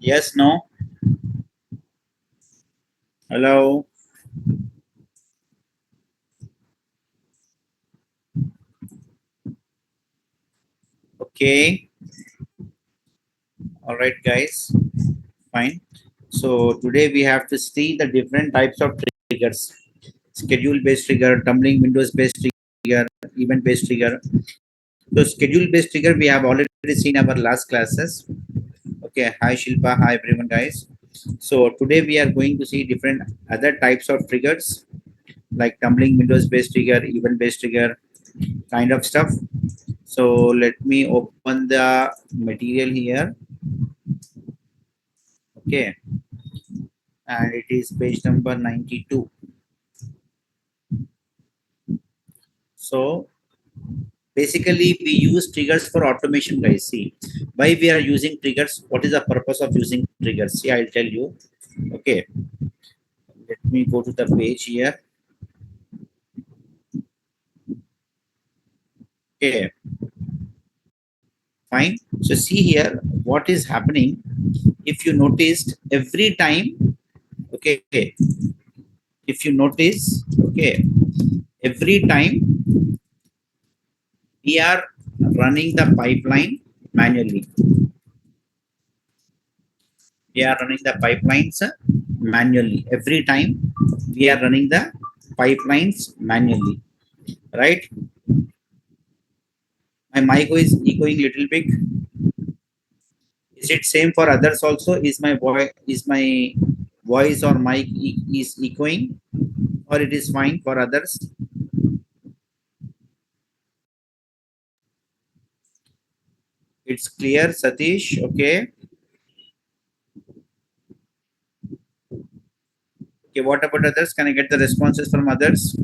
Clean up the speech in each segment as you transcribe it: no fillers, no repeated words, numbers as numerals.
Yes, no. Hello. Okay. All right, guys. Fine. So today we have to see the different types of triggers: schedule-based trigger, tumbling windows-based trigger, event-based trigger. So schedule-based trigger we have already seen our last classes. Okay. Hi Shilpa. Hi everyone, guys. So today we are going to see different other types of triggers like tumbling windows-based trigger, event-based trigger, kind of stuff. So let me open the material here. Okay, and it is page number 92. So basically we use triggers for automation, guys. See why we are using triggers, what is the purpose of using triggers. See, I'll tell you. Okay, let me go to the page here. Okay, fine. So see here what is happening. If you noticed, every time, okay, if you notice, okay, every time we are running the pipeline manually. We are running the pipelines manually. Every time we are running the pipelines manually, right? My mic is echoing little bit. Is it same for others also? Is my voice or mic is echoing, or it is fine for others? It's clear, Satish. Okay. Okay. What about others? Can I get the responses from others?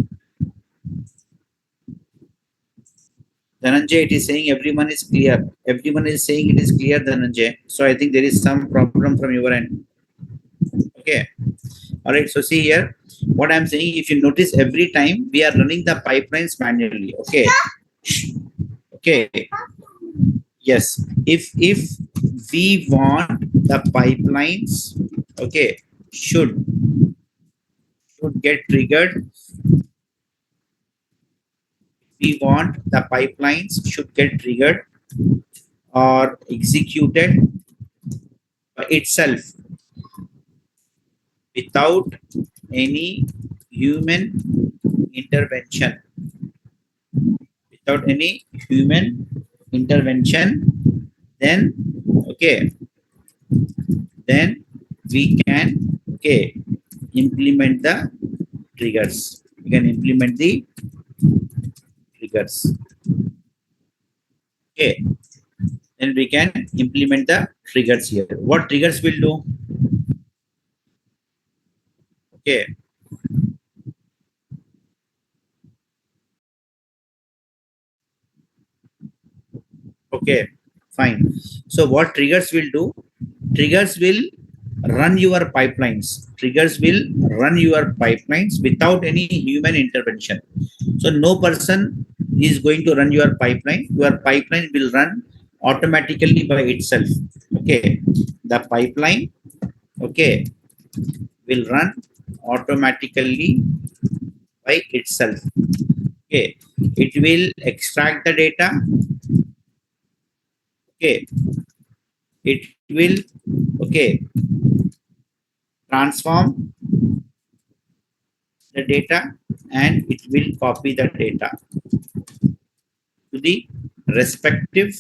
Dhananjay, it is saying everyone is clear. Everyone is saying it is clear, Dhananjay. So I think there is some problem from your end. Okay. All right. So see here, what I'm saying, if you notice, every time we are running the pipelines manually. Okay. Okay. Yes. If we want the pipelines, okay, should get triggered. We want the pipelines should get triggered or executed by itself without any human intervention. Without any human intervention, then okay, then we can, okay, implement the triggers. We can implement the triggers. Okay, then we can implement the triggers here. What triggers will do? Okay, okay, fine. So what triggers will do? Triggers will run your pipelines. Triggers will run your pipelines without any human intervention. So no person is going to run your pipeline. Your pipeline will run automatically by itself. Okay, the pipeline, okay, will run automatically by itself. Okay, it will extract the data. Okay, it will, okay, transform the data, and it will copy the data to the respective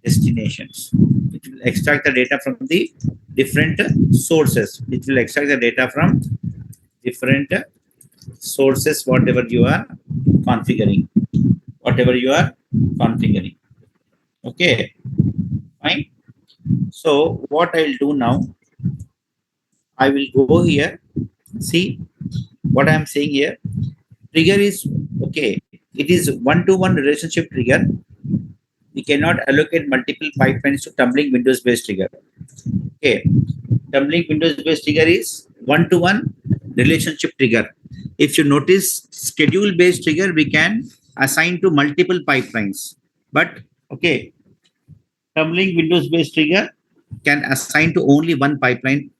destinations. It will extract the data from the different sources. It will extract the data from different sources, whatever you are configuring. Whatever you are configuring. Okay, fine. So what I will do now, I will go here. See what I am saying here. Trigger is, okay. It is one-to-one relationship trigger. We cannot allocate multiple pipelines to tumbling windows based trigger. Okay, tumbling windows based trigger is one-to-one relationship trigger. If you notice, schedule based trigger we can assign to multiple pipelines, but okay, tumbling windows based trigger can assign to only one pipeline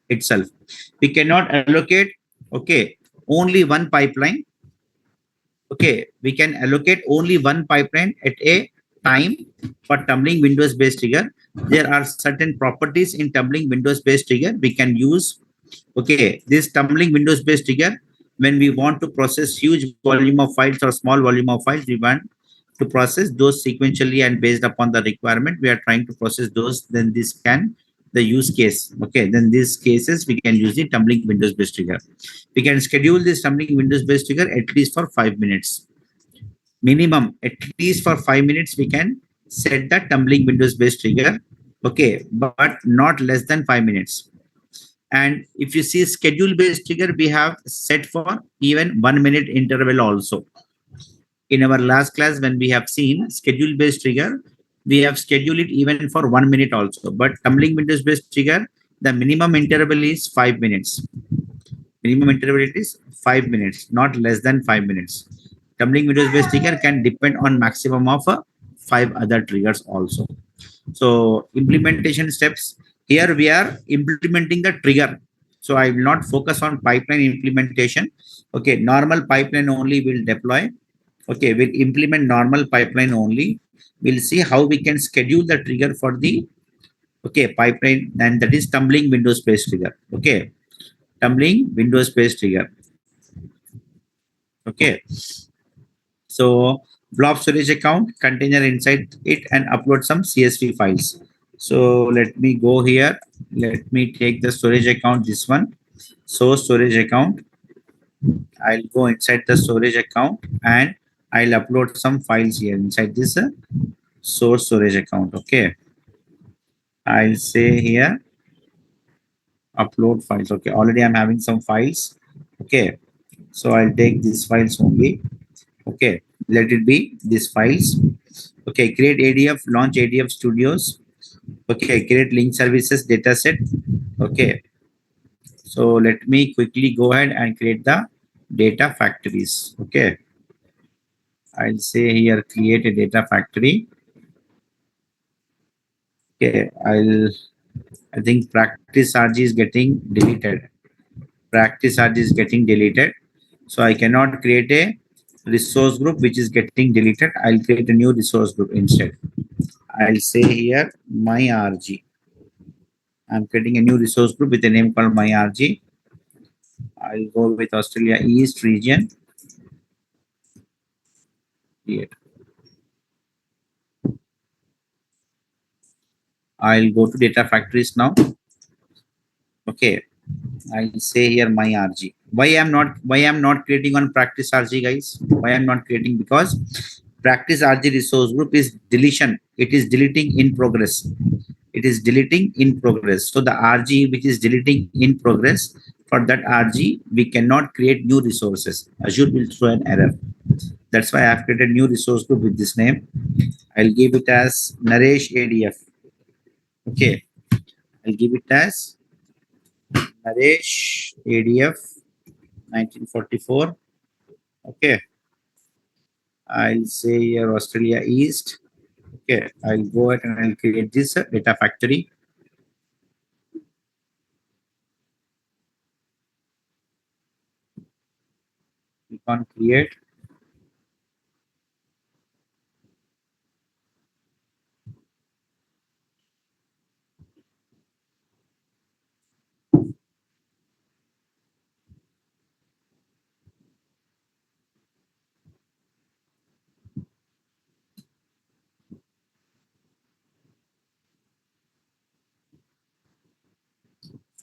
itself. We cannot allocate, okay, only one pipeline. Okay, we can allocate only one pipeline at a time for tumbling windows based trigger. There are certain properties in tumbling windows based trigger we can use. Okay, this tumbling windows based trigger, when we want to process huge volume of files or small volume of files, we want to process those sequentially, and based upon the requirement, we are trying to process those. Then this can the use case. Okay, then these cases we can use the tumbling windows based trigger. We can schedule this tumbling windows based trigger at least for 5 minutes minimum. At least for 5 minutes we can set the tumbling windows based trigger. Okay, but not less than 5 minutes. And if you see schedule based trigger, we have set for even 1 minute interval also. In our last class, when we have seen schedule based trigger, we have scheduled it even for 1 minute also. But tumbling windows based trigger, the minimum interval is 5 minutes. Minimum interval is 5 minutes, not less than 5 minutes. Tumbling windows based trigger can depend on maximum of five other triggers also. So implementation steps, here we are implementing the trigger. So I will not focus on pipeline implementation. Okay, normal pipeline only will deploy. Okay, we'll implement normal pipeline only. We'll see how we can schedule the trigger for the, okay, pipeline, and that is tumbling windows based trigger. Okay, tumbling windows based trigger. Okay, so blob storage account, container inside it, and upload some CSV files. So let me go here. Let me take the storage account, this one. So storage account, I'll go inside the storage account and I'll upload some files here inside this source storage account. Okay, I'll say here upload files. Okay, already I'm having some files. Okay, so I'll take these files only. Okay, let it be these files. Okay, create ADF, launch ADF Studios. Okay, create link services dataset. Okay, so let me quickly go ahead and create the data factories. Okay, I'll say here create a data factory. Okay, I think practice RG is getting deleted. Practice RG is getting deleted. So I cannot create a resource group which is getting deleted. I'll create a new resource group instead. I'll say here my RG. I'm creating a new resource group with a name called my RG. I'll go with Australia East region. Create. I'll go to data factories now. Okay, I'll say here my RG. Why I'm not creating on practice RG, guys? Why I'm not creating? Because practice RG resource group is deletion. It is deleting in progress. It is deleting in progress. So the RG which is deleting in progress, for that RG we cannot create new resources. Azure will throw an error. That's why I've created a new resource group with this name. I'll give it as Naresh ADF. Okay, I'll give it as Naresh ADF 1944. Okay, I'll say here Australia East. Okay, I'll go ahead and I'll create this data factory. Click on create.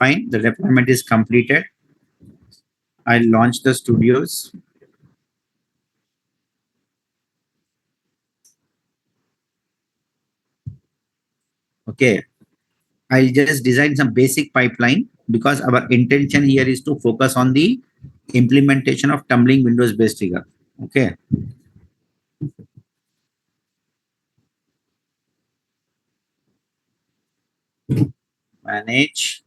Fine, the deployment is completed. I'll launch the studios. Okay, I'll just design some basic pipeline because our intention here is to focus on the implementation of tumbling windows based trigger. Okay. Manage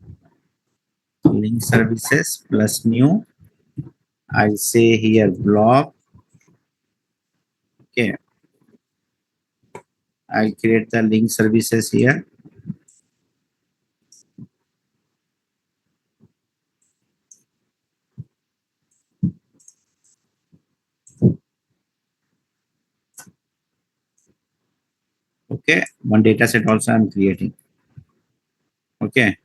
link services plus new. I'll say here blob. Okay. I'll create the link services here. Okay, one data set also I'm creating. Okay,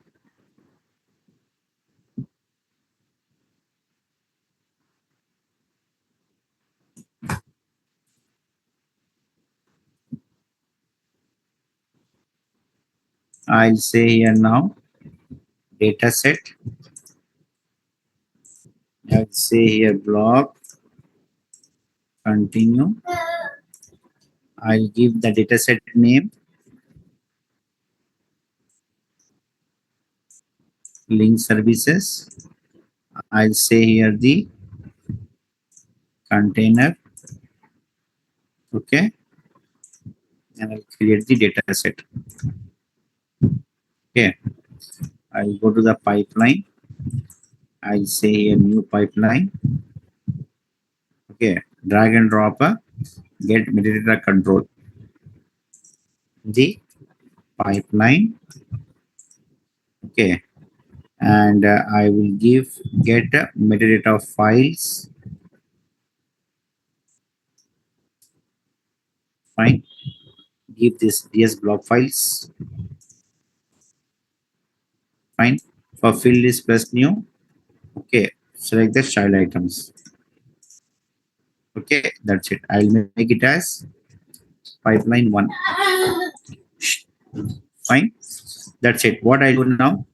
I'll say here now data set. I'll say here block, continue. I'll give the data set name, link services. I'll say here the container. Okay, and I'll create the data set. Okay, I'll go to the pipeline. I'll say a new pipeline. Okay, drag and drop a get metadata control. The pipeline. Okay, and I will give get metadata files. Fine. Give this DS block files. Fine. For field list plus new. Okay, select the child items. Okay, that's it. I'll make it as pipeline 1. Fine. That's it. What I do now,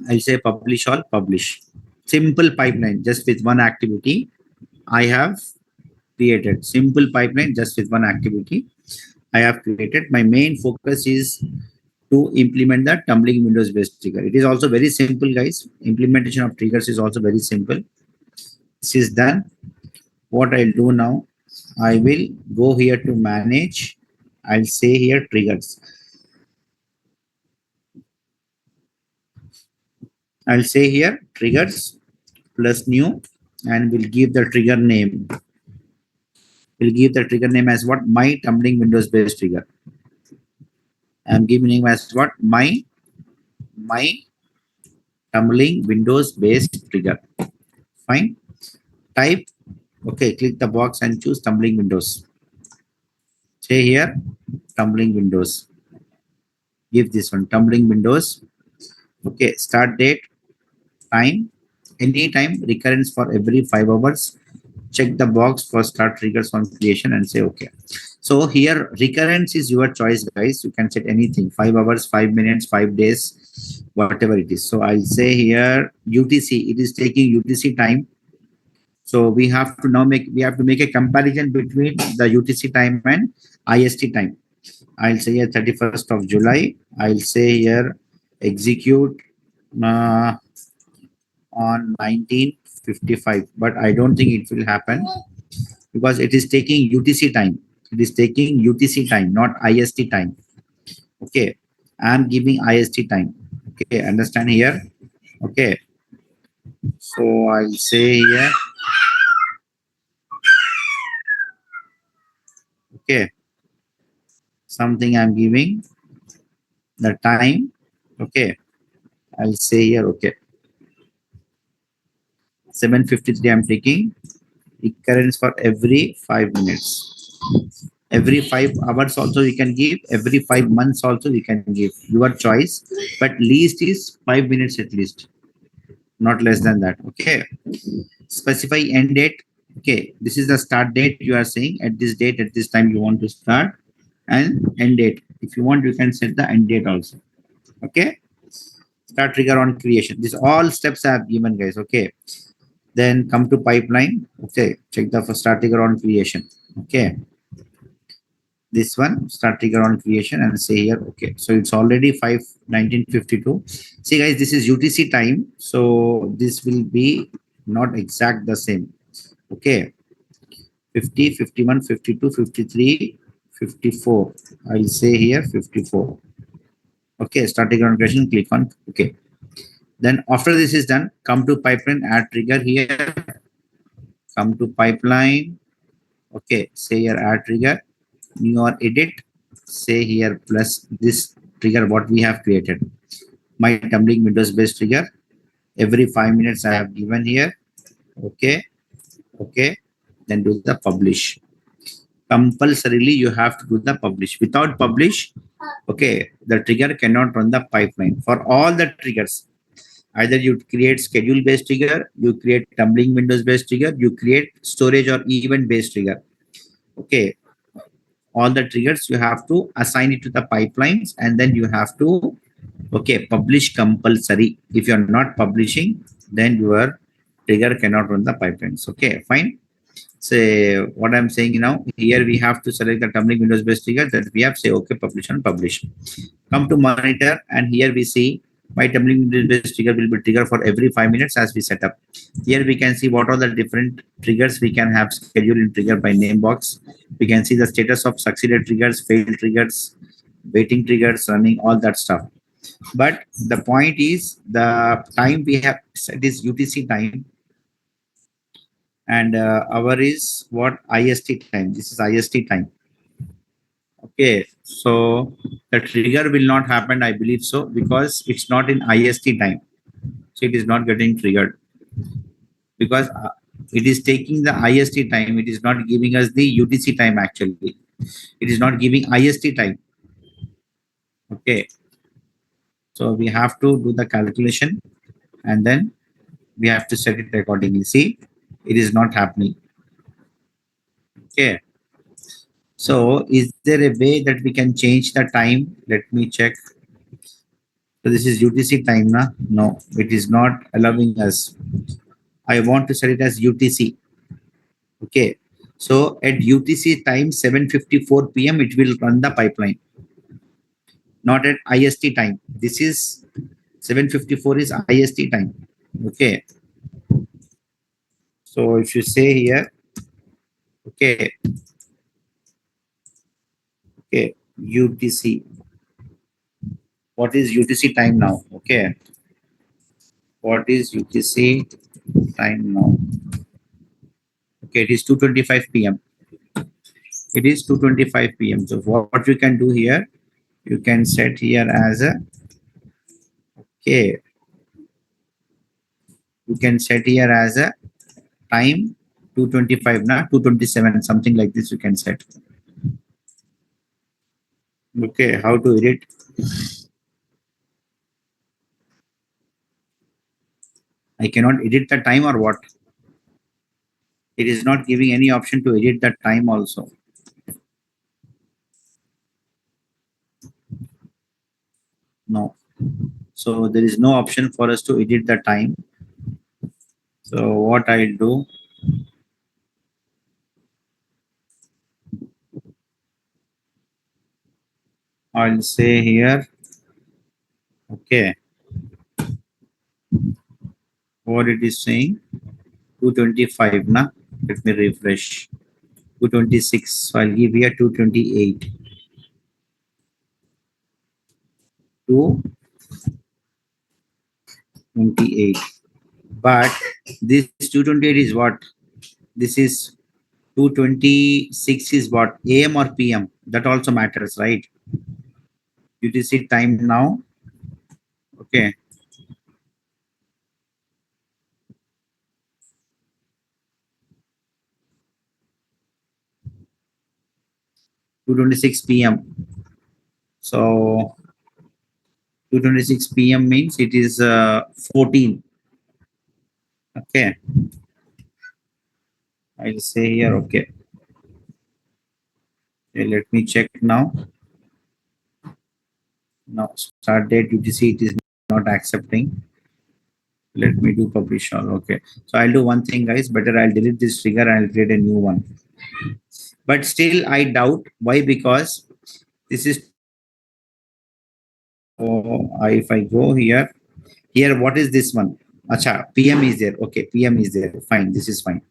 I'll say publish all, publish. Simple pipeline, just with one activity. I have created simple pipeline just with one activity. I have created. My main focus is to implement the tumbling windows based trigger. It is also very simple, guys. Implementation of triggers is also very simple. This is done. What I'll do now, I will go here to manage. I'll say here triggers. I'll say here triggers plus new, and we'll give the trigger name. We'll give the trigger name as what? My tumbling windows based trigger. I'm giving name as what? My tumbling windows based trigger. Fine. Type. Okay, click the box and choose tumbling windows. Say here tumbling windows. Give this one tumbling windows. Okay, start date, time, anytime, recurrence for every 5 hours. Check the box for start triggers on creation and say okay. So here recurrence is your choice, guys. You can set anything, 5 hours, 5 minutes, 5 days, whatever it is. So I'll say here UTC. It is taking UTC time. So we have to now make a comparison between the UTC time and IST time. I'll say here 31st of July. I'll say here execute uh, on 1955, but I don't think it will happen because it is taking UTC time. It is taking UTC time, not IST time. Okay, I'm giving IST time. Okay, understand here. Okay, so I'll say here. Okay, something I'm giving the time. Okay, I'll say here. Okay, 7:53. I'm taking recurrence for every 5 minutes. Every 5 hours also you can give, every 5 months also you can give, your choice, but least is 5 minutes at least, not less than that. Okay, specify end date. Okay, this is the start date. You are saying at this date, at this time you want to start, and end date. If you want, you can set the end date also. Okay, start trigger on creation. These all steps I have given, guys. Okay, then come to pipeline. Okay, check the first start trigger on creation. Okay, this one start trigger on creation and say here. Okay, so it's already 1952. See, guys, this is UTC time, so this will be not exact the same. Okay, 50, 51, 52, 53, 54. I'll say here 54. Okay, start trigger on creation, click on okay. Then after this is done, come to pipeline, add trigger here, come to pipeline. Okay, say here add trigger, new or edit, say here plus this trigger what we have created, my tumbling windows based trigger. Every 5 minutes I have given here. Okay, okay, then do the publish. compulsorily you have to do the publish. Without publish, okay, the trigger cannot run the pipeline. For all the triggers, either you create schedule based trigger, you create tumbling windows based trigger, you create storage or event based trigger. Okay, all the triggers you have to assign it to the pipelines, and then you have to, okay, publish compulsory. If you're not publishing, then your trigger cannot run the pipelines. Okay, fine. Say what I'm saying now. Here we have to select the tumbling windows based trigger, that we have say okay, publish and publish. Come to monitor, and here we see my tumbling windows based trigger will be trigger for every 5 minutes as we set up. Here we can see what are the different triggers we can have scheduled in trigger by name box. We can see the status of succeeded triggers, failed triggers, waiting triggers, running, all that stuff. But the point is the time we have set is UTC time, and our is what, IST time. This is IST time. Okay, so the trigger will not happen, I believe so, because it's not in IST time. So it is not getting triggered because it is taking the IST time. It is not giving us the UTC time actually. It is not giving IST time. Okay, so we have to do the calculation, and then we have to set it accordingly. See, it is not happening. Okay. So is there a way that we can change the time? Let me check. So this is UTC time, na? No, it is not allowing us. I want to set it as UTC. Okay. So at UTC time 7:54 p.m. it will run the pipeline, not at IST time. This is 7:54 is IST time. Okay. So if you say here, okay, okay, UTC. What is UTC time now? Okay. What is UTC time now? Okay, it is 2:25 p.m. It is 2:25 p.m. So what you can do here, you can set here as a, okay, you can set here as a time 2:25 now, 2:27, something like this you can set. Okay, how to edit? I cannot edit the time or what? It is not giving any option to edit the time also. No. So there is no option for us to edit the time. So what I do, I'll say here, okay, what it is saying, 2:25 na. Let me refresh. 2:26. So I'll give here 2:28. 2:28. But this 2:28 is what? This is 2:26 is what? AM or PM? That also matters, right? UTC time now. Okay. 2:26 PM. So 2:26 PM means it is 14. Okay. I'll say here, okay. Okay, let me check now. Now start date UTC it is not accepting. Let me do publish all. Okay. So I'll do one thing, guys. Better I'll delete this trigger and I'll create a new one. But still I doubt. Why? Because this is, oh, if I go here, what is this one? Acha, PM is there. Okay, PM is there. Fine, this is fine.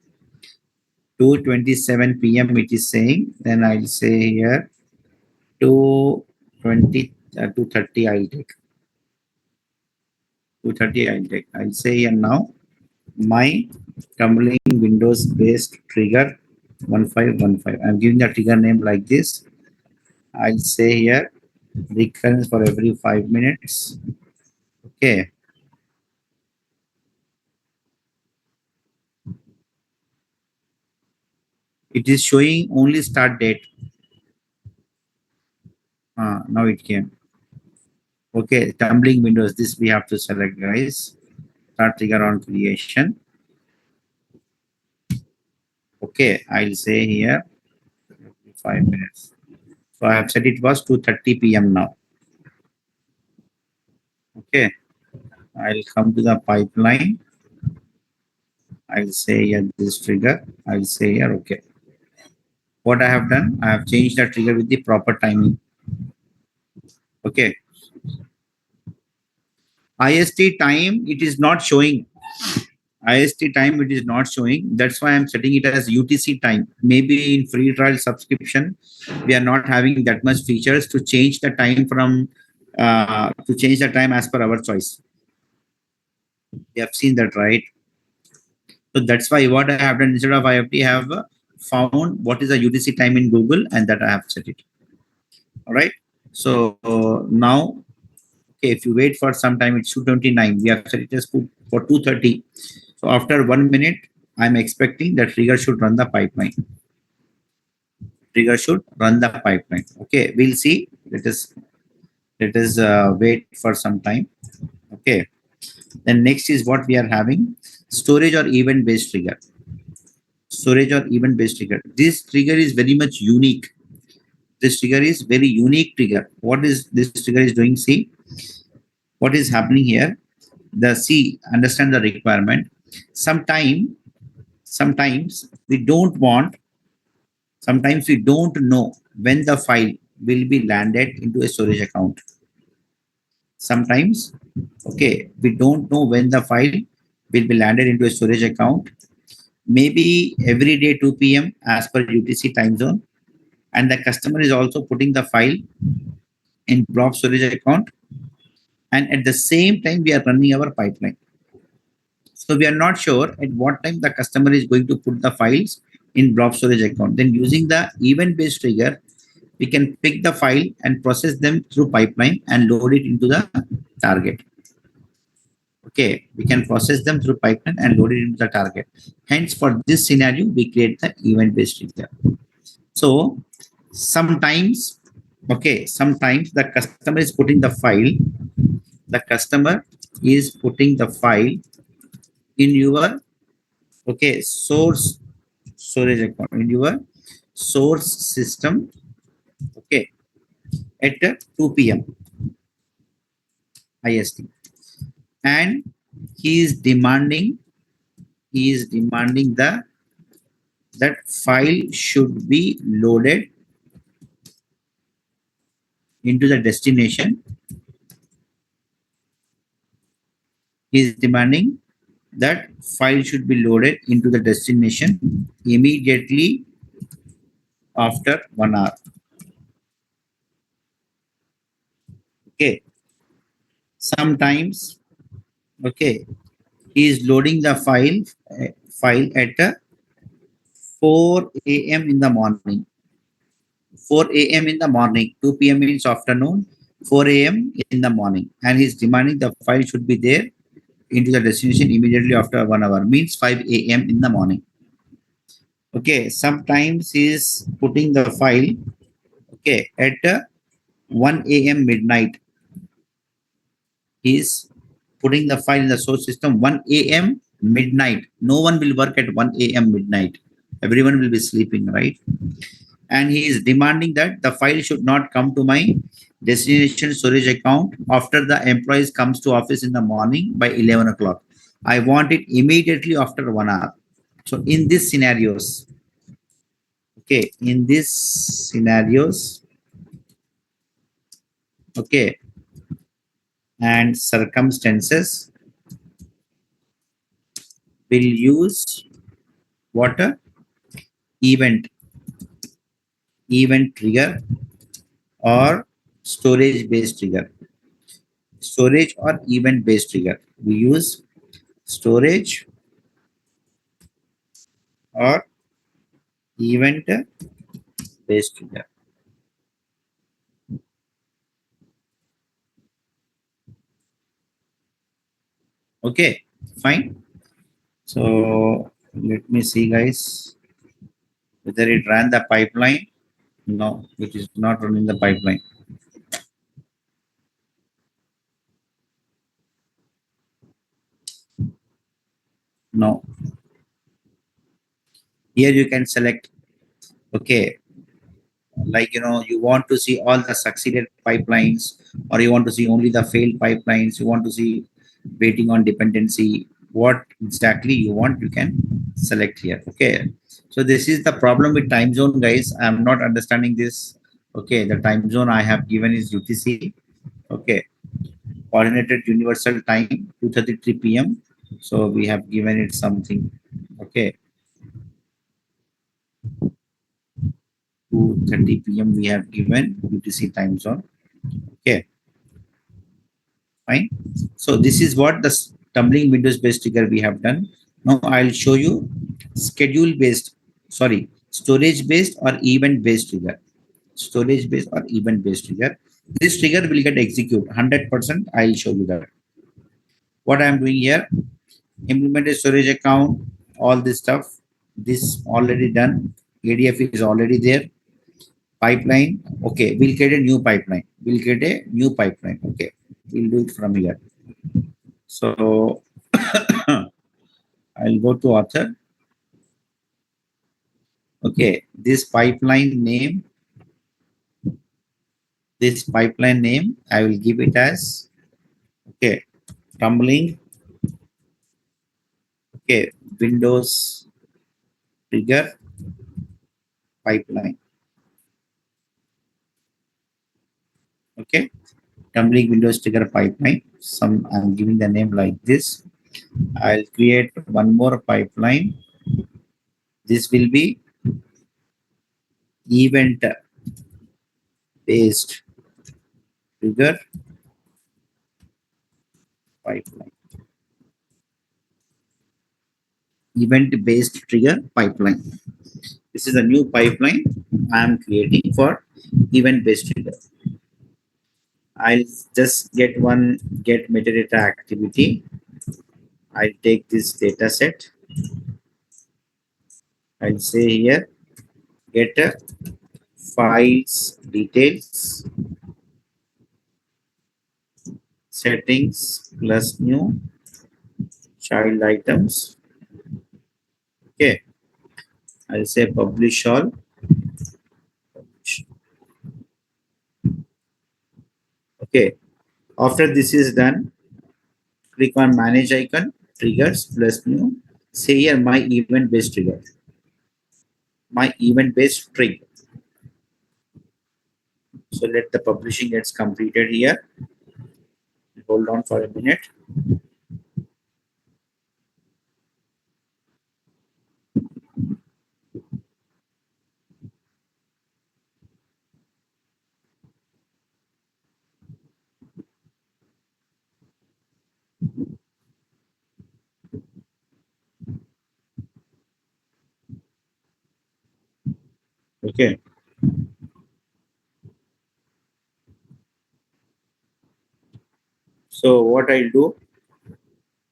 2:27 PM it is saying. Then I'll say here 2:20, 2:30 I'll take. 2:30 I'll take. I'll say here now my tumbling windows based trigger 1515. I'm giving the trigger name like this. I'll say here recurrence for every 5 minutes. Okay. It is showing only start date. Now it came. Okay, tumbling windows. This we have to select, guys. Start trigger on creation. Okay, I'll say here 5 minutes. So I have said it was 2:30 p.m. now. Okay, I'll come to the pipeline. I'll say here this trigger. I'll say here, okay. What I have done, I have changed the trigger with the proper timing. Okay. IST time, it is not showing. IST time, it is not showing. That's why I'm setting it as UTC time. Maybe in free trial subscription, we are not having that much features to change the time from to change the time as per our choice. We have seen that, right? So that's why what I have done, instead of IFT, I have found what is the UTC time in Google, and that I have set it. All right. So now, okay, if you wait for some time, it's 2:29. We have set it as for 2:30. So after 1 minute, I'm expecting the trigger should run the pipeline. Trigger should run the pipeline. Okay, we'll see. Let us wait for some time. Okay. Then next is what we are having: storage or event based trigger. Storage or event based trigger. This trigger is very much unique. This trigger is very unique trigger. What is this trigger is doing? See what is happening here. The C understand the requirement. Sometimes we don't want. Sometimes we don't know when the file will be landed into a storage account. Sometimes, okay, we don't know when the file will be landed into a storage account. Maybe every day 2 p.m. as per UTC time zone, and the customer is also putting the file in blob storage account, and at the same time we are running our pipeline. So we are not sure at what time the customer is going to put the files in blob storage account. Then using the event based trigger, we can pick the file and process them through pipeline and load it into the target. Okay, we can process them through pipeline and load it into the target. Hence, for this scenario, we create the event based trigger. So sometimes, okay, sometimes the customer is putting the file. The customer is putting the file in your, okay, source storage account, in your source system, okay, at 2 p.m. IST, and he is demanding the that file should be loaded into the destination. He is demanding that file should be loaded into the destination immediately after 1 hour. Okay. Sometimes, okay, he is loading the file at 4 a.m. in the morning. 4 a.m. in the morning. 2 p.m. means afternoon. 4 a.m. in the morning, and he's demanding the file should be there into the destination immediately after 1 hour. Means 5 a.m. in the morning. Okay. Sometimes he's putting the file, okay, at 1 a.m. midnight. He's putting the file in the source system 1 a.m. midnight. No one will work at 1 a.m. midnight. Everyone will be sleeping, right? And he is demanding that the file should not come to my destination storage account after the employees comes to office in the morning by 11 o'clock. I want it immediately after 1 hour. So in these scenarios, okay, in these scenarios, okay, and circumstances, will use what a event trigger or storage based trigger. Storage or event based trigger. We use storage or event based trigger. Okay, fine. So let me see, guys. Whether it ran the pipeline? No, it is not running the pipeline. No. Here you can select, okay, like, you want to see all the succeeded pipelines, or you want to see only the failed pipelines, you want to see waiting on dependency, what exactly you want, you can select here. Okay. So this is the problem with time zone, guys. I'm not understanding this. Okay. The time zone I have given is UTC. Okay. Coordinated Universal Time, 2:33 p.m. So we have given it something. Okay. 2:30 p.m. we have given UTC time zone. Okay. Fine. So this is what the tumbling windows based trigger we have done. Now I'll show you schedule based, sorry, storage based or event based trigger. Storage based or event based trigger. This trigger will get executed 100%. I'll show you that. What I'm doing here, implement a storage account, all this stuff. This already done. ADF is already there. Pipeline. Okay, we'll get a new pipeline. We'll get a new pipeline. Okay, we'll do it from here. So I'll go to author. Okay, this pipeline name, I will give it as, okay, tumbling, okay, Windows trigger pipeline. Okay, tumbling Windows trigger pipeline. I'm giving the name like this. I'll create one more pipeline. This will be event based trigger pipeline. Event based trigger pipeline. This is a new pipeline I am creating for event based trigger. I'll just get one get metadata activity. I'll take this data set. I'll say here get files details settings plus new child items. Okay. I'll say publish all. Okay. After this is done, click on manage icon, triggers plus new. Say here my event based trigger. My event based trigger. So let the publishing gets completed here. Hold on for a minute. Okay. So what I'll do,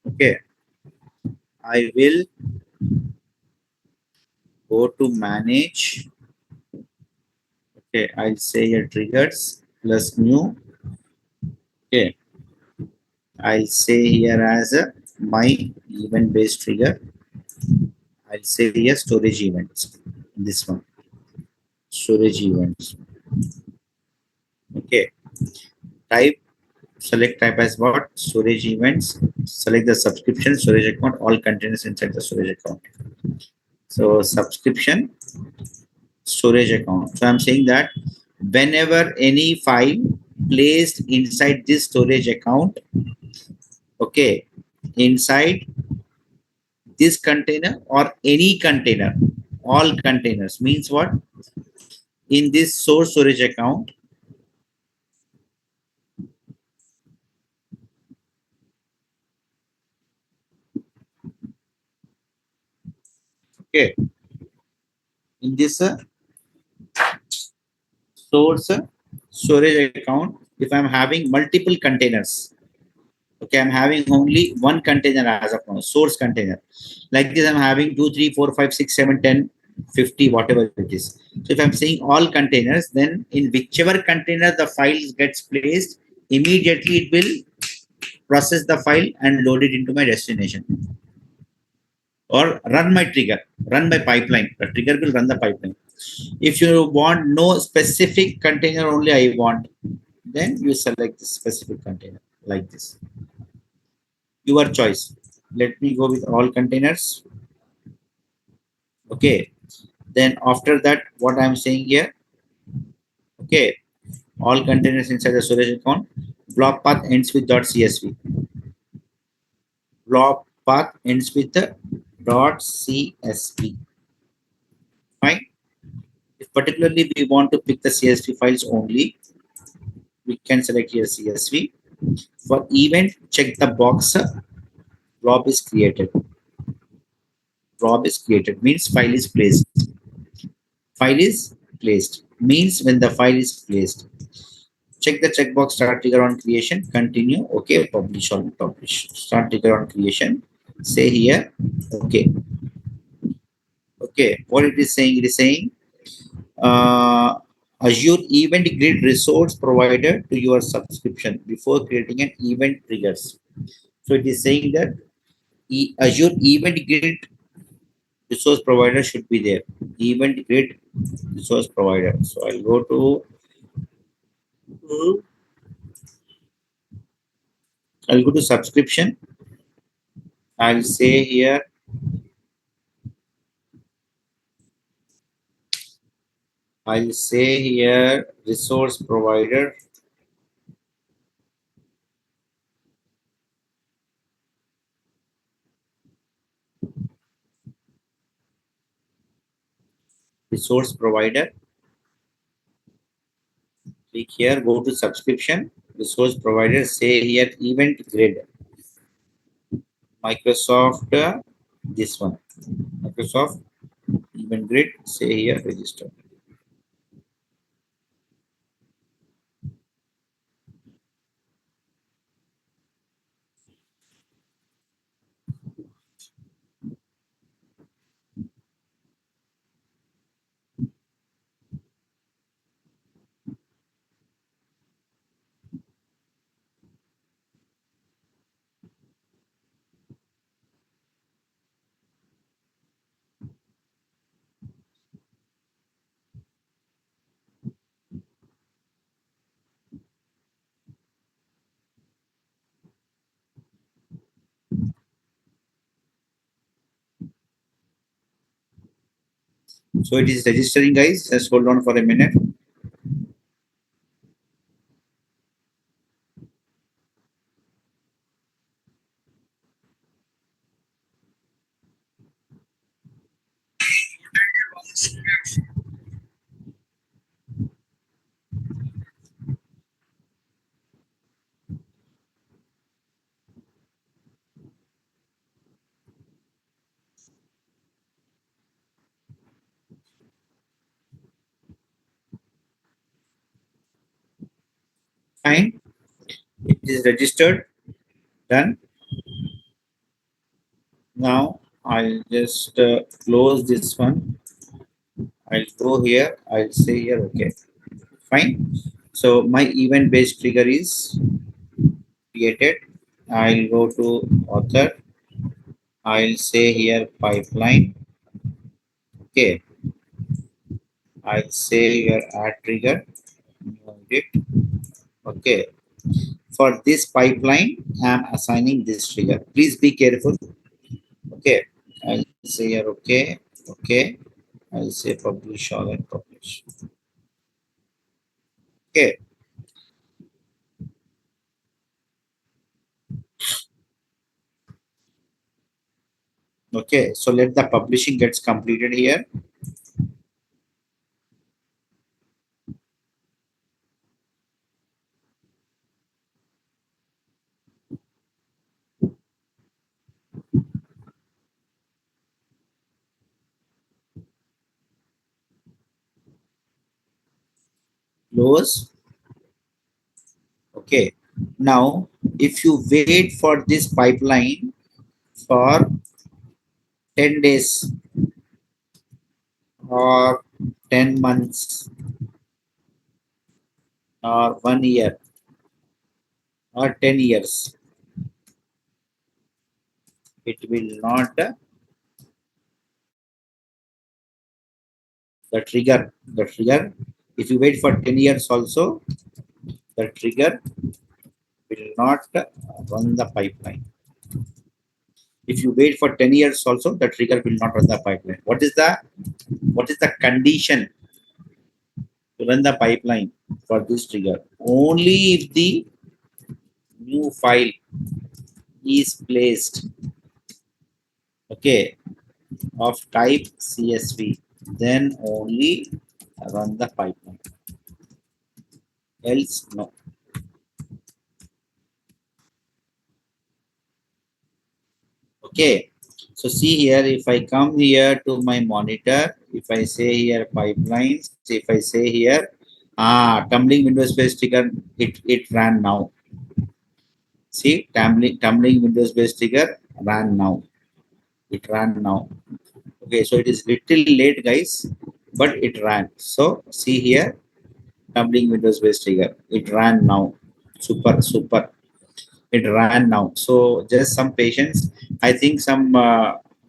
okay, I will go to manage. Okay, I'll say here triggers plus new. Okay, I'll say here as a my event based trigger. I'll say here storage events. This one, storage events. Okay, type, select type as what? Storage events. Select the subscription storage account, all containers inside the storage account. So subscription storage account. So I'm saying that whenever any file placed inside this storage account, okay, inside this container or any container, all containers means what? In this source storage account, okay, in this source storage account, if I'm having multiple containers, okay, I'm having only one container as of now, source container. Like this, I'm having 2, 3, 4, 5, 6, 7, 10. 50, whatever it is. So if I'm saying all containers, then in whichever container the file gets placed, immediately it will process the file and load it into my destination, or run my trigger, run my pipeline. The trigger will run the pipeline. If you want no specific container only I want, then you select the specific container like this. Your choice. Let me go with all containers. Okay. Then after that, what I'm saying here, okay, all containers inside the storage account. Block path ends with .csv. Block path ends with the .csv. Fine. If particularly we want to pick the CSV files only, we can select here CSV. For event, check the box. Blob is created. Blob is created means file is placed. File is placed means when the file is placed. Check the checkbox start trigger on creation. Continue. Okay. Publish or publish. Start trigger on creation. Say here. Okay. Okay. What it is saying? It is saying Azure event grid resource provider to your subscription before creating an event triggers. So it is saying that Azure event grid resource provider should be there. Event grid resource provider. So I'll go to subscription. I'll say here resource provider. Resource provider. Click here, go to subscription. Resource provider, say here event grid. Microsoft, this one. Microsoft event grid, say here register. So it is registering, guys. Just hold on for a minute. Fine. It is registered. Done. Now I'll just close this one. I'll go here. I'll say here, okay. Fine. So my event based trigger is created. I'll go to author. I'll say here pipeline. Okay. I'll say here add trigger. Okay. For this pipeline, I'm assigning this trigger. Please be careful. Okay. I'll say here okay. Okay. I'll say publish all and publish. Okay. Okay. So let the publishing gets completed here. Close. Okay. Now, if you wait for this pipeline for 10 days, or 10 months or 1 year or 10 years, it will not the trigger. If you wait for 10 years also, the trigger will not run the pipeline. If you wait for 10 years also, the trigger will not run the pipeline. What is the condition to run the pipeline for this trigger? Only if the new file is placed, okay, of type CSV, then only run the pipeline. Else, no. Okay. So see here, if I come here to my monitor, if I say here pipelines, if I say here, tumbling window space trigger, it ran now. See, tumbling Windows based trigger ran now. It ran now. Okay, so it is little late, guys, but it ran. So see here, tumbling Windows based trigger. It ran now. Super, super. It ran now. So just some patience. I think some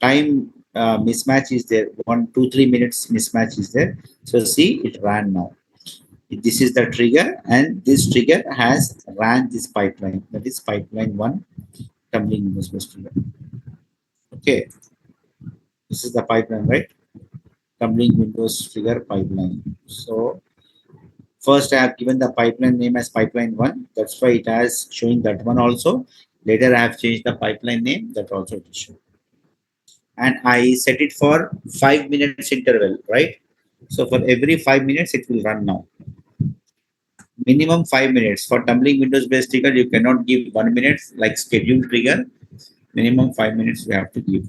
time mismatch is there. 1, 2, 3 minutes mismatch is there. So see, it ran now. This is the trigger, and this trigger has ran this pipeline. That is pipeline one, tumbling Windows based trigger. Okay, this is the pipeline, right? Tumbling Windows trigger pipeline. So first I have given the pipeline name as pipeline one. That's why it has showing that one also. Later I have changed the pipeline name. That also it is showing. And I set it for 5 minutes interval, right? So for every 5 minutes it will run now. Minimum 5 minutes. For tumbling Windows based trigger, you cannot give 1 minute like scheduled trigger. Minimum 5 minutes we have to give.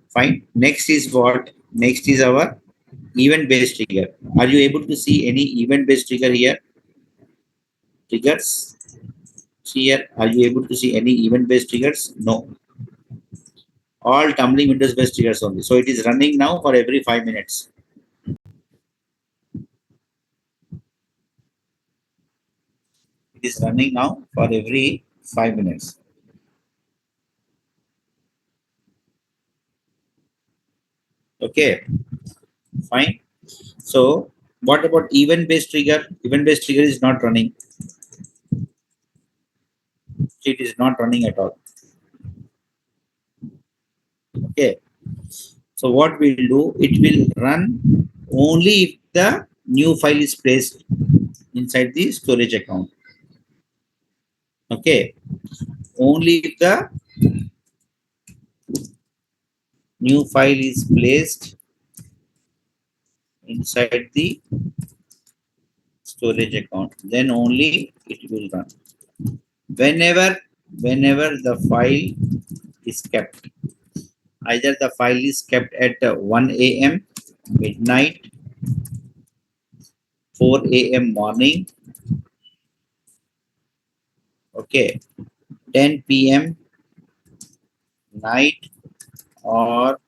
Fine. Next is what? Next is our event based trigger. Are you able to see any event based trigger here? Triggers. See here. Are you able to see any event based triggers? No. All tumbling Windows based triggers only. So it is running now for every 5 minutes. It is running now for every 5 minutes. Okay. Fine. So what about event based trigger? Event based trigger is not running. It is not running at all. Okay. So what we'll do, it will run only if the new file is placed inside the storage account. Okay. Only if the new file is placed inside the storage account, then only it will run. Whenever the file is kept, either the file is kept at 1 a.m., midnight, 4 a.m. morning, okay, 10 p.m. night, or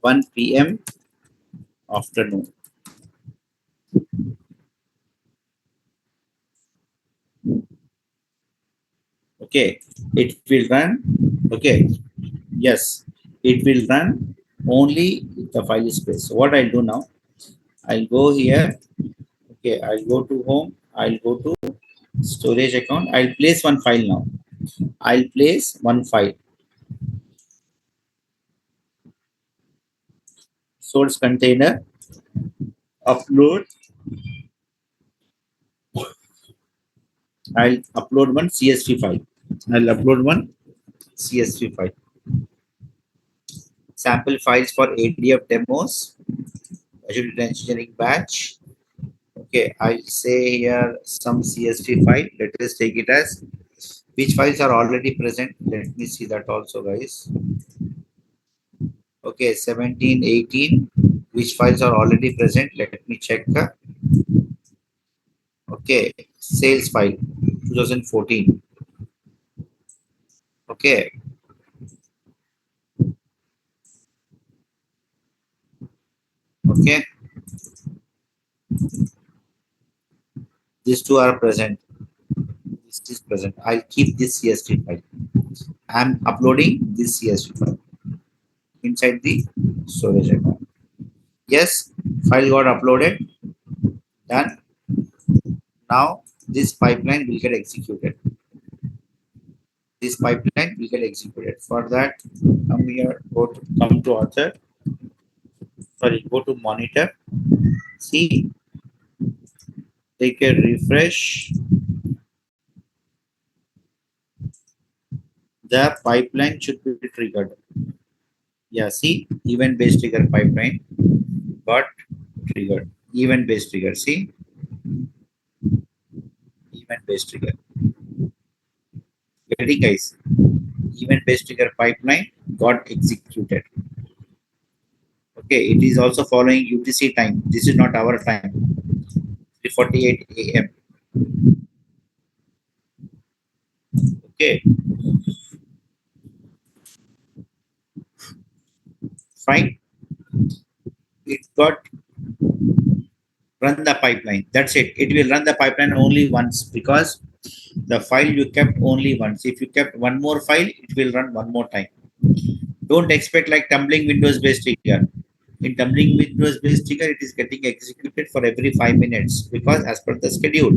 1 p.m. afternoon. Okay, it will run. Okay, yes, it will run only if the file is placed. So what I'll do now, I'll go here. Okay, I'll go to home. I'll go to storage account. I'll place one file now. I'll place one file. Source container, upload. I'll upload one CSV file. I'll upload one CSV file. Sample files for ADF demos, Azure Data Engineering batch. Okay, I'll say here some CSV file. Let us take it as which files are already present. Let me see that also, guys. Okay, 17, 18. Which files are already present? Let me check. Okay, sales file 2014. Okay, Okay, these two are present. This is present. I'll keep this CSV file. I'm uploading this CSV file inside the storage account. Yes, file got uploaded. Done. Now this pipeline will get executed. This pipeline will get executed. For that, come here, come to author. Sorry, go to monitor. See, take a refresh. The pipeline should be triggered. Yeah, see, event-based trigger pipeline got triggered. Event-based trigger. See, event-based trigger. Ready, guys? Event-based trigger pipeline got executed. Okay, it is also following UTC time. This is not our time. 3:48 a.m. Okay, fine. It got run the pipeline. That's it. It will run the pipeline only once because the file you kept only once. If you kept one more file, it will run one more time. Don't expect like tumbling Windows based trigger. In tumbling Windows based trigger, it is getting executed for every 5 minutes because as per the schedule.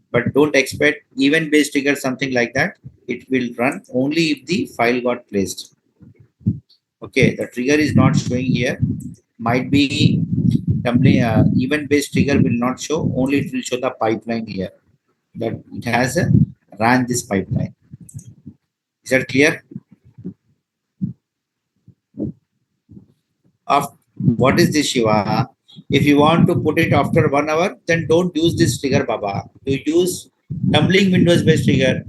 But don't expect event based trigger something like that. It will run only if the file got placed. Okay, the trigger is not showing here. Might be tumbling event based trigger will not show. Only it will show the pipeline here. That it has ran this pipeline. Is that clear? Of what is this, Shiva? If you want to put it after 1 hour, then don't use this trigger, Baba. You use tumbling Windows based trigger.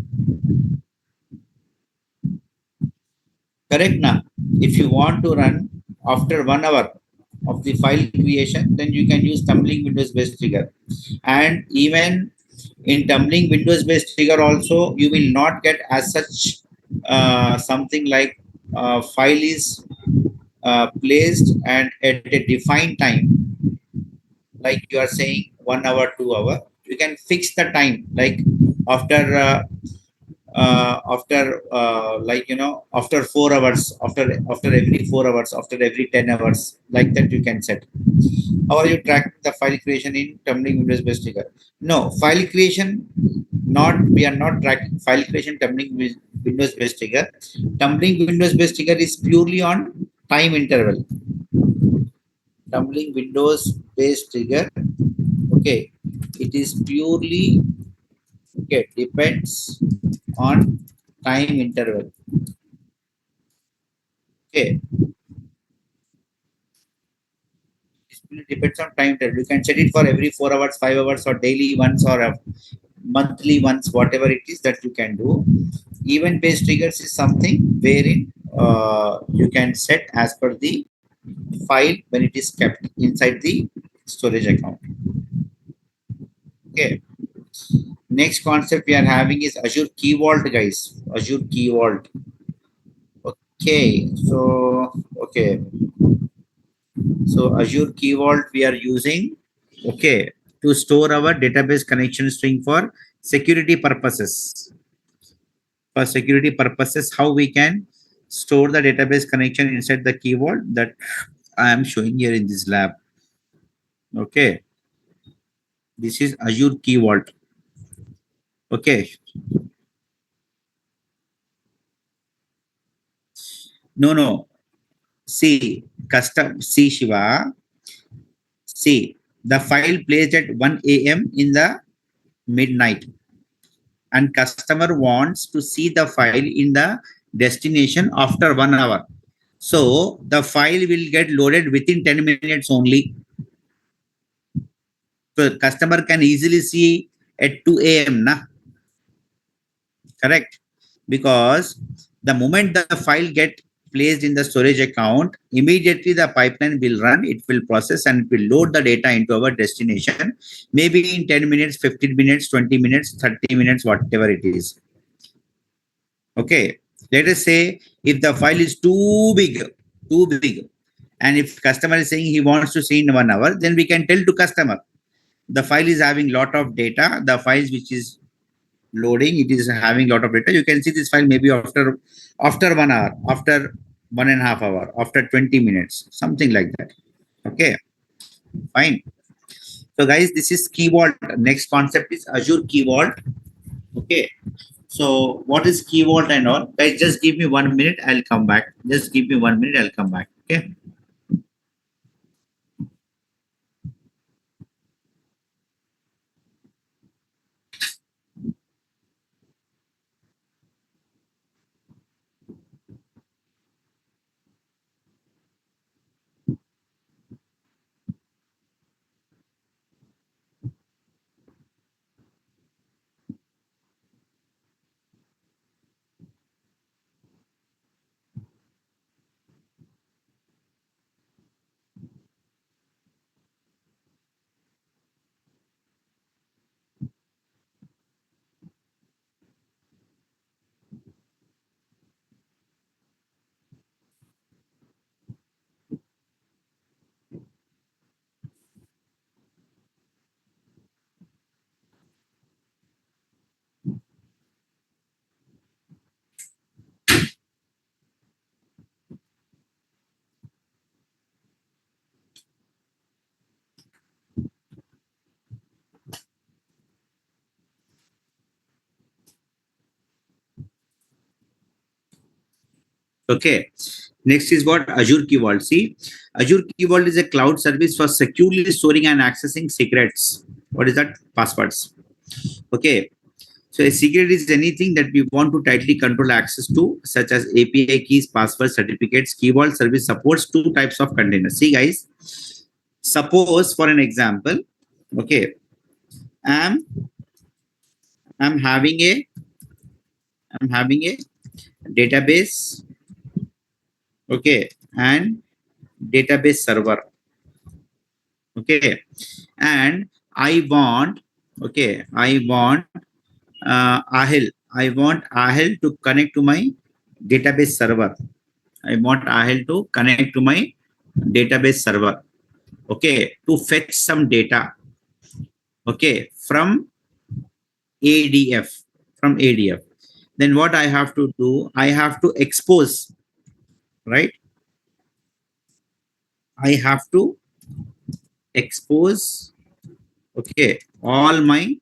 Correct now. If you want to run after 1 hour of the file creation, then you can use tumbling Windows based trigger. And even in tumbling Windows based trigger also, you will not get as such something like file is placed and at a defined time, like you are saying 1 hour, 2 hour. You can fix the time, like after like after 4 hours, after every 4 hours, after every 10 hours, like that you can set. How are you tracking the file creation in tumbling Windows based trigger? No, file creation, not we are not tracking file creation tumbling Windows based trigger. Tumbling Windows based trigger is purely on time interval. Tumbling Windows based trigger, okay, it is purely, okay, depends on time interval. Okay, it depends on time interval. You can set it for every 4 hours, 5 hours, or daily once, or a monthly once, whatever it is that you can do. Event based triggers is something wherein you can set as per the file when it is kept inside the storage account. Okay. Next concept we are having is Azure Key Vault, guys. Azure Key Vault. Okay. Okay. So Azure Key Vault we are using, okay, to store our database connection string for security purposes. For security purposes, how we can store the database connection inside the Key Vault that I am showing here in this lab. Okay. This is Azure Key Vault. Okay. No. See, see, Shiva. See, the file placed at 1 a.m. in the midnight, and customer wants to see the file in the destination after 1 hour. So the file will get loaded within 10 minutes only. So customer can easily see at 2 a.m. Na? Correct? Because the moment the file get placed in the storage account, immediately the pipeline will run, it will process and it will load the data into our destination, maybe in 10 minutes, 15 minutes, 20 minutes, 30 minutes, whatever it is. Okay. Let us say if the file is too big, And if customer is saying he wants to see in 1 hour, then we can tell to customer the file is having lot of data. The files which is loading, it is having lot of data. You can see this file maybe after 1 hour, after 1.5 hour, after 20 minutes, something like that. Okay, fine. So guys, this is Key Vault. Next concept is Azure Key Vault. Okay. So what is Key Vault and all? Guys, just give me 1 minute. I'll come back. Just give me 1 minute. I'll come back. Okay. Okay. Next is what Azure Key Vault. See, Azure Key Vault is a cloud service for securely storing and accessing secrets. What is that? Passwords. Okay. So a secret is anything that we want to tightly control access to, such as API keys, passwords, certificates. Key Vault service supports two types of containers. See, guys, suppose for an example, okay, I'm I'm having a I'm having a database, okay, and database server, okay, and I want, okay, I want Ahel to connect to my database server. I want Ahel to connect to my database server, okay, to fetch some data, okay, from ADF, from ADF. Then what I have to do? I have to expose, right? I have to expose, okay, all my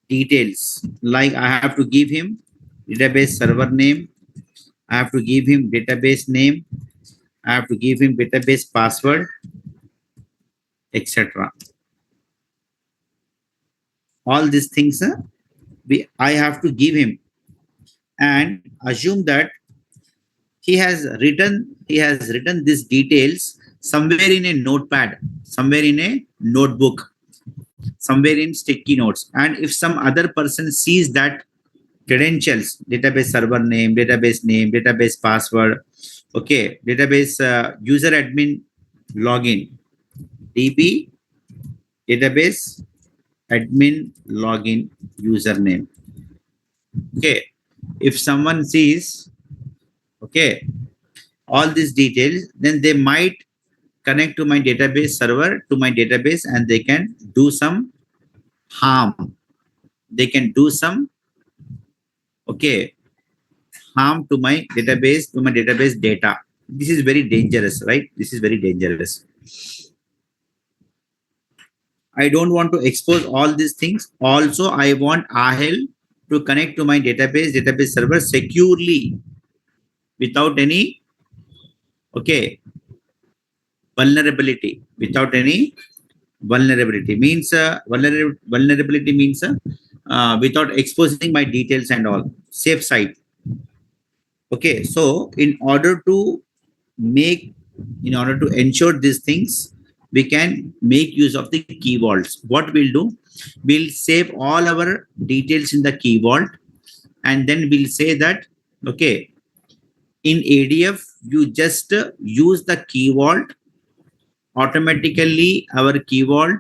details. Like I have to give him database server name. I have to give him database name. I have to give him database password, etc. All these things I have to give him, and assume that he has written these details somewhere in a notepad, somewhere in a notebook, somewhere in sticky notes. And if some other person sees that credentials, database server name, database password, okay, database user admin login, DB database admin login username. Okay, if someone sees, okay, all these details, then they might connect to my database server, to my database, and they can do some harm. They can do some, okay, harm to my database data. This is very dangerous, right? This is very dangerous. I don't want to expose all these things. Also, I want Ahel to connect to my database server securely without any, okay, vulnerability. Without any vulnerability means vulnerability means without exposing my details and all. Safe side. Okay, so make in order to ensure these things, we can make use of the key vaults. What we'll do, we'll save all our details in the key vault, and then we'll say that, okay, in ADF you just use the key vault. Automatically our key vault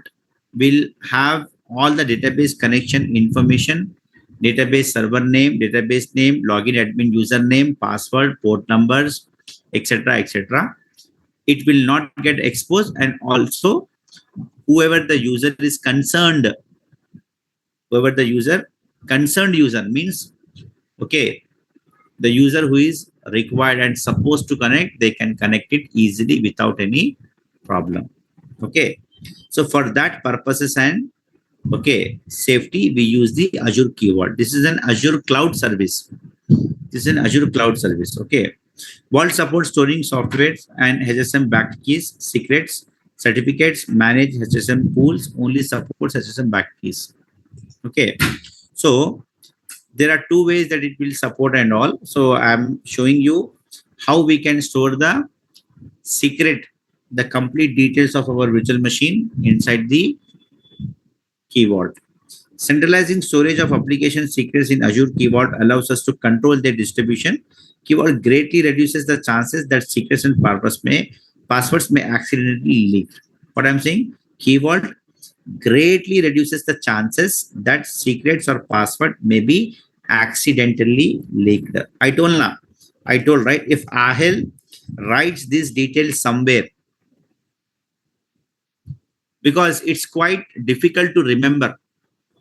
will have all the database connection information, database server name, database name, login admin username, password, port numbers, etc., etc., it will not get exposed. And also, whoever the user is concerned, whoever the user, concerned user means, okay, the user who is required and supposed to connect, they can connect it easily without any problem. Okay. So for that purposes and okay, safety, we use the Azure keyword. This is an Azure cloud service. This is an Azure cloud service. Okay. Vault supports storing software and HSM backed keys, secrets, certificates, manage HSM pools, only supports HSM backed keys. Okay. So there are two ways that it will support and all. So I'm showing you how we can store the secret, the complete details of our virtual machine inside the Key Vault. Centralizing storage of application secrets in Azure Key Vault allows us to control their distribution. Key Vault greatly reduces the chances that secrets and passwords may accidentally leak. What I'm saying, Key Vault greatly reduces the chances that secrets or password may be accidentally leaked. I told right, if Ahel writes these details somewhere, because it's quite difficult to remember,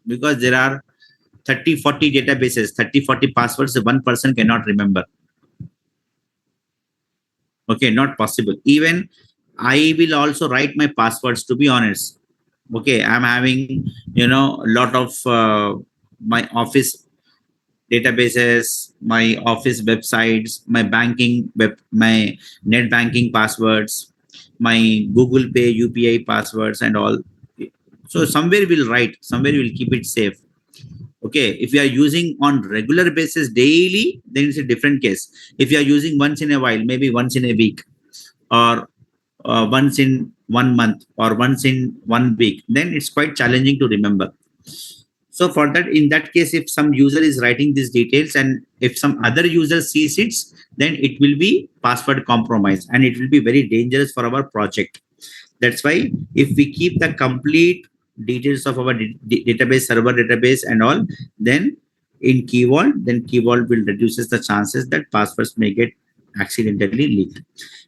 because there are 30-40 databases, 30-40 passwords one person cannot remember. Okay, not possible. Even I will also write my passwords, to be honest. Okay, I'm having, a lot of my office databases, my office websites, my my net banking passwords, my Google Pay, UPI passwords and all. So somewhere we'll write, somewhere we'll keep it safe. Okay, if you are using on regular basis daily, then it's a different case. If you are using once in a while, maybe once in a week, or once in 1 month, or once in 1 week, then it's quite challenging to remember. So for that, in that case, if some user is writing these details and if some other user sees it, then it will be password compromised and it will be very dangerous for our project. That's why if we keep the complete details of our database, server database and all, then in Key Vault, then Key Vault will reduces the chances that passwords may get accidentally leaked.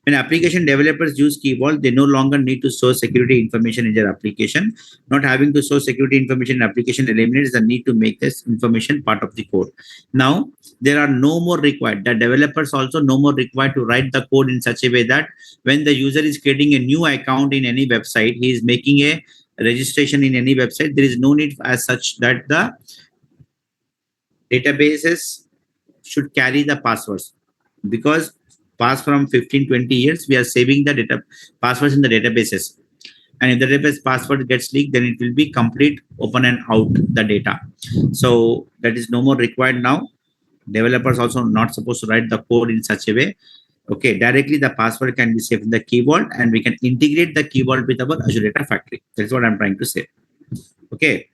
When application developers use Key Vault, they no longer need to store security information in their application. Not having to store security information in application eliminates the need to make this information part of the code. Now, there are no more required. The developers also no more required to write the code in such a way that when the user is creating a new account in any website, he is making a registration in any website, there is no need as such that the databases should carry the passwords, because past from 15-20 years we are saving the data passwords in the databases, and if the database password gets leaked, then it will be complete open and out the data. So that is no more required now. Developers also not supposed to write the code in such a way. Okay, directly the password can be saved in the Key Vault and we can integrate the Key Vault with our Azure Data Factory. That's what I'm trying to say. Okay,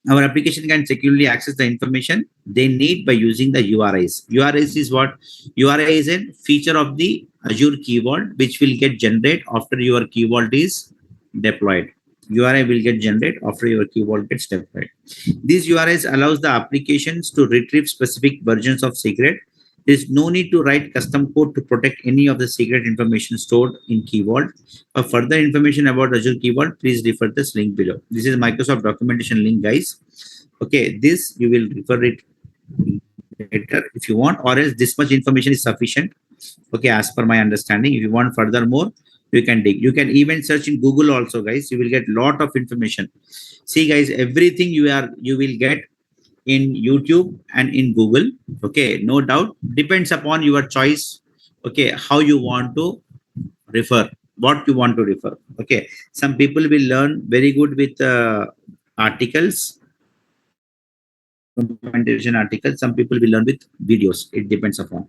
our application can securely access the information they need by using the URIs. URIs is what? URI is a feature of the Azure Key Vault which will get generated after your Key Vault is deployed. URI will get generated after your Key Vault gets deployed. These URIs allows the applications to retrieve specific versions of secret. There is no need to write custom code to protect any of the secret information stored in Key Vault. For further information about Azure Key Vault, please refer this link below. This is Microsoft documentation link, guys. Okay, this you will refer it later if you want, or else this much information is sufficient. Okay, as per my understanding, if you want further more, you can dig. You can even search in Google also, guys. You will get lot of information. See, guys, everything you will get in YouTube and in Google. Okay, no doubt, depends upon your choice. Okay, how you want to refer, what you want to refer. Okay, some people will learn very good with articles, implementation articles. Some people will learn with videos. It depends upon.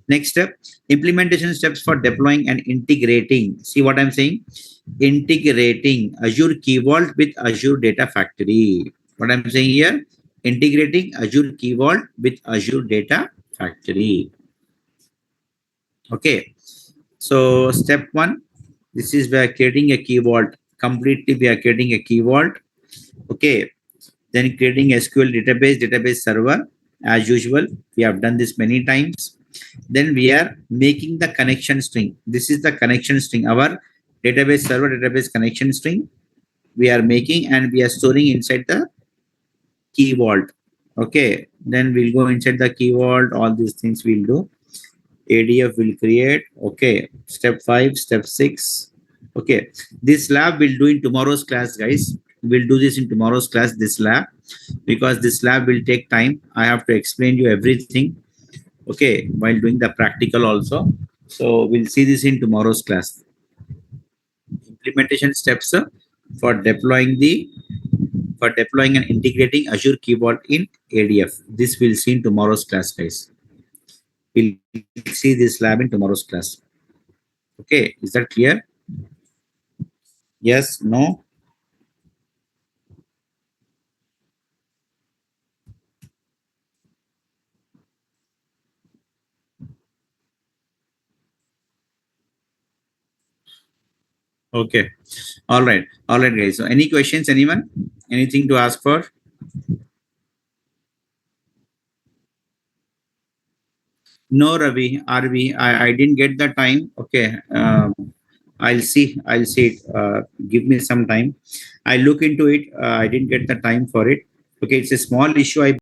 Next step, implementation steps for deploying and integrating. See what I'm saying? Integrating Azure Key Vault with Azure Data Factory. What I'm saying here, integrating Azure Key Vault with Azure Data Factory. Okay. So step one, this is we are creating a Key Vault. Completely we are creating a Key Vault. Okay. Then creating SQL database server as usual. We have done this many times. Then we are making the connection string. This is the connection string, our database server database connection string we are making, and we are storing inside the key vault. Okay, then we'll go inside the key vault. All these things we'll do. ADF will create. Okay, step 5, step 6. Okay, this lab we'll do in tomorrow's class, guys. We'll do this in tomorrow's class, this lab, because this lab will take time. I have to explain you everything. Okay, while doing the practical also. So we'll see this in tomorrow's class. Implementation steps for deploying and integrating Azure Keyboard in ADF. This we'll see in tomorrow's class, guys. We'll see this lab in tomorrow's class. Okay, is that clear? Yes, no? Okay. All right, guys. So any questions, anyone? Anything to ask for? No, Ravi, RV, I didn't get the time. Okay. I'll see it. Give me some time. I look into it. I didn't get the time for it. Okay, it's a small issue. I